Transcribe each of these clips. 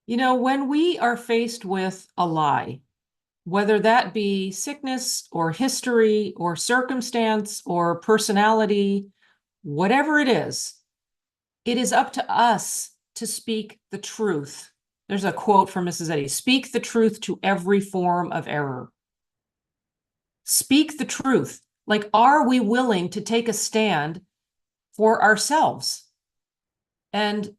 When we are faced with a lie, whether that be sickness or history or circumstance or personality, whatever it is up to us to speak the truth. There's a quote from Mrs. Eddy: speak the truth to every form of error. Speak the truth. Like, are we willing to take a stand for ourselves and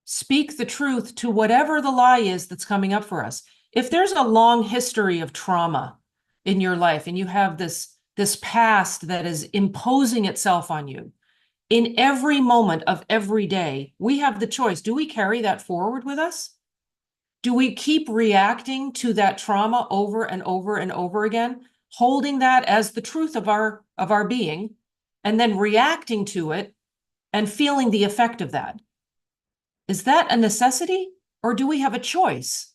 speak the truth to whatever the lie is that's coming up for us? If there's a long history of trauma in your life and you have this past that is imposing itself on you, in every moment of every day, we have the choice. Do we carry that forward with us? Do we keep reacting to that trauma over and over and over again, holding that as the truth of our being, and then reacting to it and feeling the effect of that? Is that a necessity, or do we have a choice?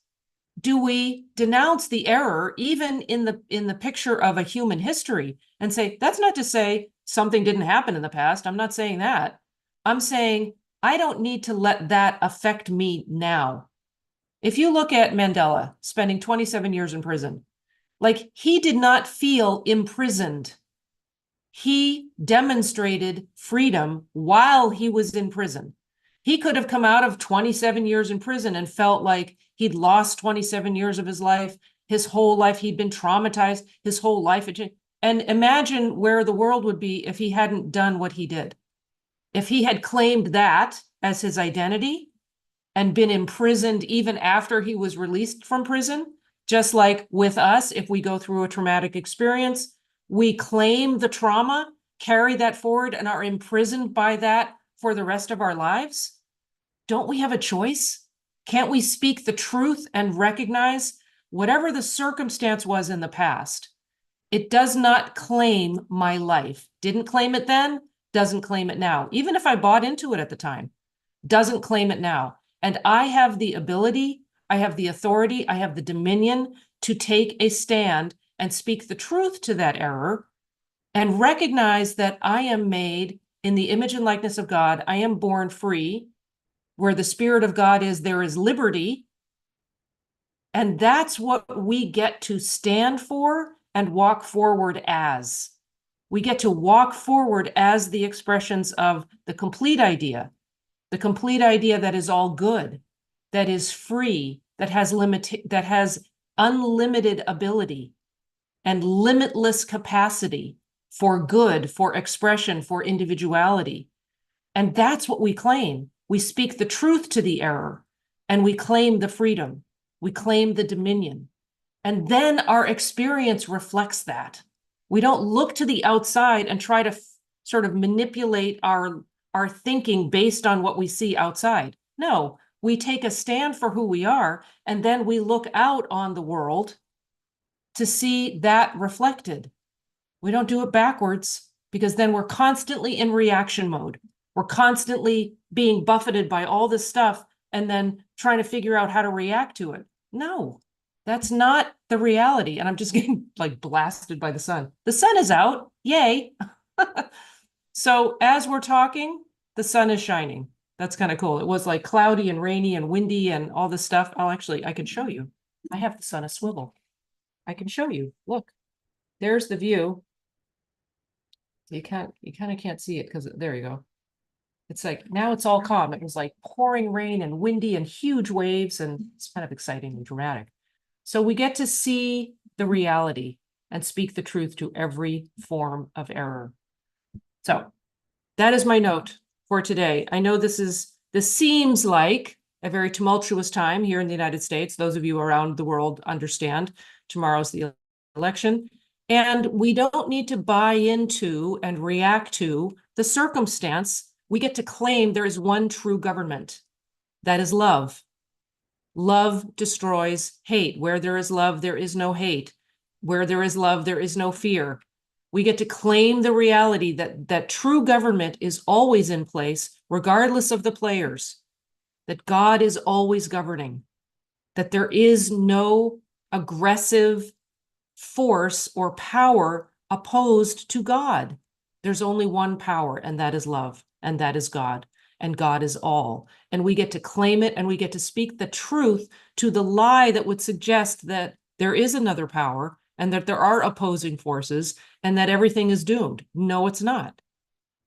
Do we denounce the error even in the picture of a human history and say, that's not to say something didn't happen in the past. I'm not saying that. I'm saying I don't need to let that affect me now. If you look at Mandela spending 27 years in prison, like, he did not feel imprisoned. He demonstrated freedom while he was in prison. He could have come out of 27 years in prison and felt like he'd lost 27 years of his life. His whole life, he'd been traumatized. His whole life. And imagine where the world would be if he hadn't done what he did. If he had claimed that as his identity and been imprisoned even after he was released from prison, just like with us, if we go through a traumatic experience, we claim the trauma, carry that forward, and are imprisoned by that for the rest of our lives. Don't we have a choice? Can't we speak the truth and recognize whatever the circumstance was in the past? It does not claim my life. Didn't claim it then, doesn't claim it now. Even if I bought into it at the time, doesn't claim it now. And I have the ability, I have the authority, I have the dominion to take a stand and speak the truth to that error and recognize that I am made in the image and likeness of God. I am born free. Where the Spirit of God is, there is liberty. And that's what we get to stand for and walk forward as. We get to walk forward as the expressions of the complete idea that is all good, that is free, that has unlimited ability and limitless capacity for good, for expression, for individuality. And that's what we claim. We speak the truth to the error, and we claim the freedom. We claim the dominion. And then our experience reflects that. We don't look to the outside and try to sort of manipulate our thinking based on what we see outside. No, we take a stand for who we are, and then we look out on the world to see that reflected. We don't do it backwards, because then we're constantly in reaction mode. We're constantly being buffeted by all this stuff and then trying to figure out how to react to it. No, that's not the reality. And I'm just getting like blasted by the sun. The sun is out. Yay. So as we're talking, the sun is shining. That's kind of cool. It was like cloudy and rainy and windy and all this stuff. I can show you. I have the sun a swivel. I can show you. Look, there's the view. You kind of can't see it because there you go. It's like, now it's all calm. It was like pouring rain and windy and huge waves, and it's kind of exciting and dramatic. So we get to see the reality and speak the truth to every form of error. So that is my note for today. I know this seems like a very tumultuous time here in the United States. Those of you around the world understand tomorrow's the election. And we don't need to buy into and react to the circumstance. We get to claim there is one true government. That is love. Love destroys hate. Where there is love, there is no hate. Where there is love, there is no fear. We get to claim the reality that true government is always in place, regardless of the players, that God is always governing, that there is no aggressive force or power opposed to God. There's only one power, and that is love, and that is God. and God is all. And we get to claim it, and we get to speak the truth to the lie that would suggest that there is another power and that there are opposing forces and that everything is doomed. No, it's not.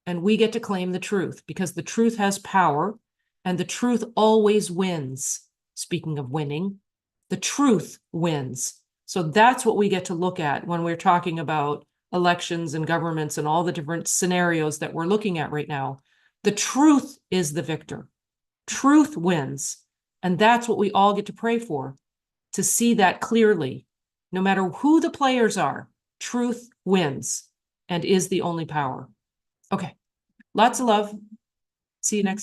And we get to claim the truth because the truth has power and the truth always wins. Speaking of winning, the truth wins. So that's what we get to look at when we're talking about elections and governments and all the different scenarios that we're looking at right now. The truth is the victor. Truth wins. And that's what we all get to pray for, to see that clearly. No matter who the players are, truth wins and is the only power. Okay. Lots of love. See you next time.